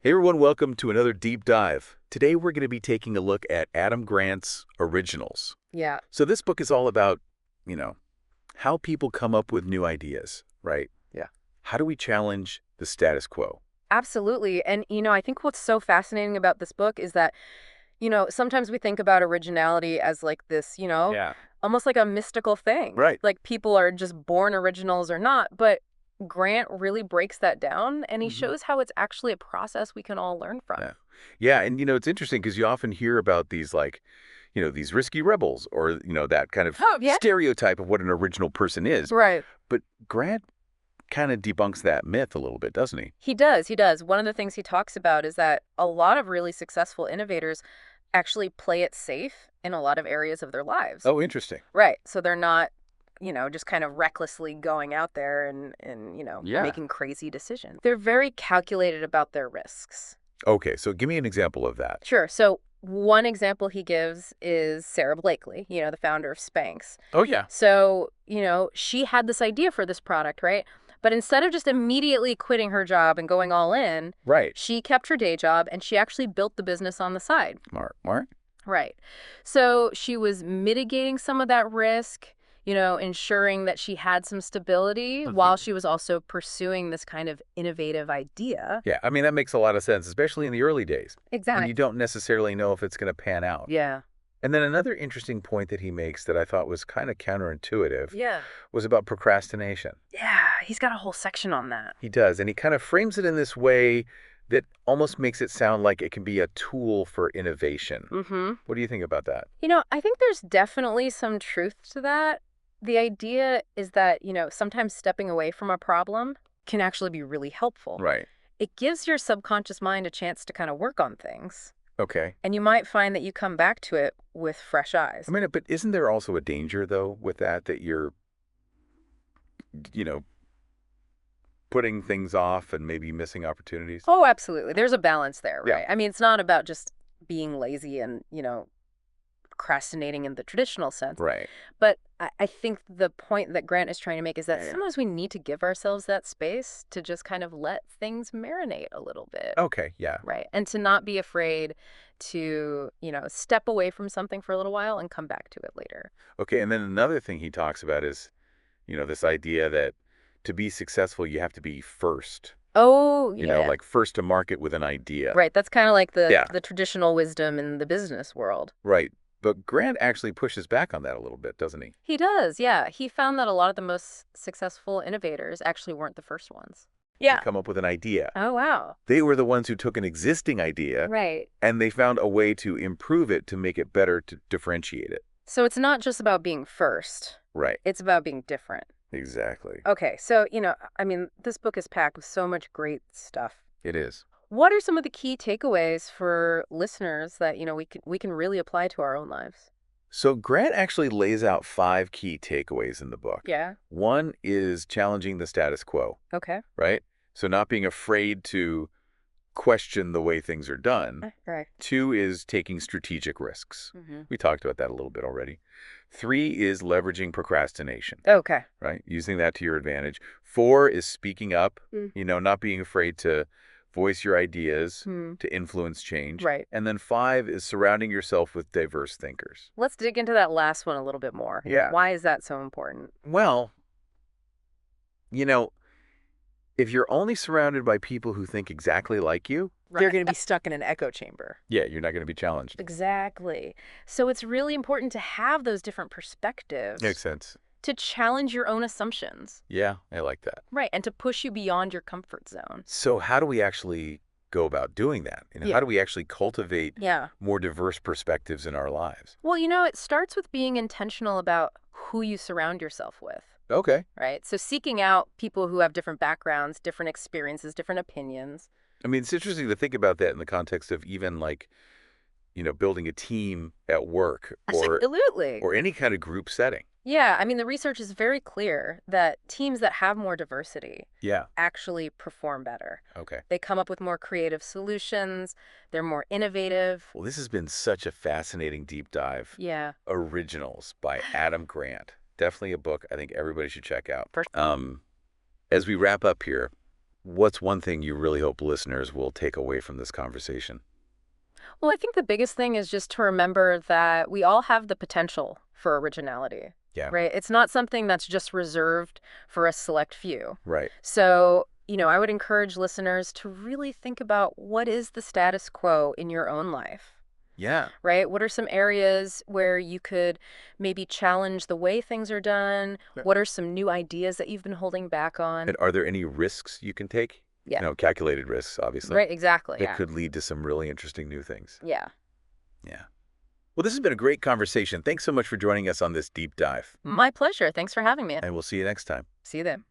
Hey everyone, welcome to another deep dive. Today we're going to be taking a look at Adam Grant's Originals. Yeah, So this book is all about, you know, how people come up with new ideas, right? yeah. How do we challenge the status quo? Absolutely. And, I think what's so fascinating about this book is that, sometimes we think about originality as like this, Yeah. almost like a mystical thing. Right. Like people are just born originals or not. But Grant really breaks that down and he hmm shows how it's actually a process we can all learn from. Yeah. Yeah, and it's interesting because you often hear about these these risky rebels or, that kind of Oh, yeah. stereotype of what an original person is. Right. But Grant kind of debunks that myth a little bit, doesn't he? He does. He does. One of the things he talks about is that a lot of really successful innovators actually play it safe in a lot of areas of their lives. Oh, interesting. Right. So they're not, just kind of recklessly going out there and Yeah. making crazy decisions. They're very calculated about their risks. Okay, so give me an example of that. Sure. So one example he gives is Sarah Blakely, the founder of Spanx. Oh, yeah. So, she had this idea for this product, right? But instead of just immediately quitting her job and going all in, Right. she kept her day job and she actually built the business on the side. Mark. Right. So she was mitigating some of that risk, ensuring that she had some stability while she was also pursuing this kind of innovative idea. Yeah, I mean, that makes a lot of sense, especially in the early days when Exactly. you don't necessarily know if it's going to pan out. Yeah. And then another interesting point that he makes that I thought was kind of counterintuitive Yeah. was about procrastination. Yeah. He's got a whole section on that. He does, and he kind of frames it in this way that almost makes it sound like it can be a tool for innovation. Mm-hmm. What do you think about that? I think there's definitely some truth to that. The idea is that, sometimes stepping away from a problem can actually be really helpful. Right. It gives your subconscious mind a chance to kind of work on things. Okay. And you might find that you come back to it with fresh eyes. I mean, but isn't there also a danger, though, with that you're, you know, putting things off and maybe missing opportunities? Oh, absolutely. There's a balance there, Yeah. right? I mean, it's not about just being lazy and, procrastinating in the traditional sense. Right. But I think the point that Grant is trying to make is that Yeah. sometimes we need to give ourselves that space to just kind of let things marinate a little bit. Okay. Yeah. Right. And to not be afraid to, step away from something for a little while and come back to it later. Okay. And then another thing he talks about is, this idea that to be successful, you have to be first, Oh, yeah. like first to market with an idea. Right. That's kind of like the Yeah. the traditional wisdom in the business world. Right. But Grant actually pushes back on that a little bit, doesn't he? He does, yeah. He found that a lot of the most successful innovators actually weren't the first ones. To Yeah. come up with an idea. Oh, wow. They were the ones who took an existing idea Right. and they found a way to improve it to make it better to differentiate it. So it's not just about being first. Right. It's about being different. Exactly. Okay, so, I mean, this book is packed with so much great stuff. It is. What are some of the key takeaways for listeners that, we can really apply to our own lives? So Grant actually lays out 5 key takeaways in the book. Yeah. One is challenging the status quo, Okay. right? So not being afraid to question the way things are done. Right. 2 is taking strategic risks. Mm-hmm. We talked about that a little bit already. 3 is leveraging procrastination, Okay. right? Using that to your advantage. 4 is speaking up, Mm. not being afraid to voice your ideas, Hmm. to influence change. Right. And then 5 is surrounding yourself with diverse thinkers. Let's dig into that last one a little bit more. Yeah. Why is that so important? Well, you know, if you're only surrounded by people who think exactly like you, They're going to be stuck in an echo chamber. yeah, you're not going to be challenged. Exactly. So it's really important to have those different perspectives Makes sense. to challenge your own assumptions. Yeah, I like that. Right. And to push you beyond your comfort zone. So how do we actually go about doing that? Yeah. How do we actually cultivate Yeah. more diverse perspectives in our lives? Well, it starts with being intentional about who you surround yourself with. Okay. Right. So seeking out people who have different backgrounds, different experiences, different opinions. I mean, it's interesting to think about that in the context of even building a team at work Absolutely. or any kind of group setting. Yeah. I mean, the research is very clear that teams that have more diversity Yeah. actually perform better. Okay. They come up with more creative solutions. They're more innovative. Well, this has been such a fascinating deep dive. Yeah. Originals by Adam Grant. Definitely a book I think everybody should check out. For- As we wrap up here, what's one thing you really hope listeners will take away from this conversation? Well, I think the biggest thing is just to remember that we all have the potential for originality, Yeah, right? It's not something that's just reserved for a select few. right. So, I would encourage listeners to really think about what is the status quo in your own life, Yeah. right? What are some areas where you could maybe challenge the way things are done? Yeah. What are some new ideas that you've been holding back And on? are there any risks you can take? Yeah, Calculated risks, obviously, right, exactly. that Yeah. could lead to some really interesting new things. Yeah. Yeah. Well, this has been a great conversation. Thanks so much for joining us on this deep dive, My pleasure. Thanks for having me. and we'll see you next time. See you then.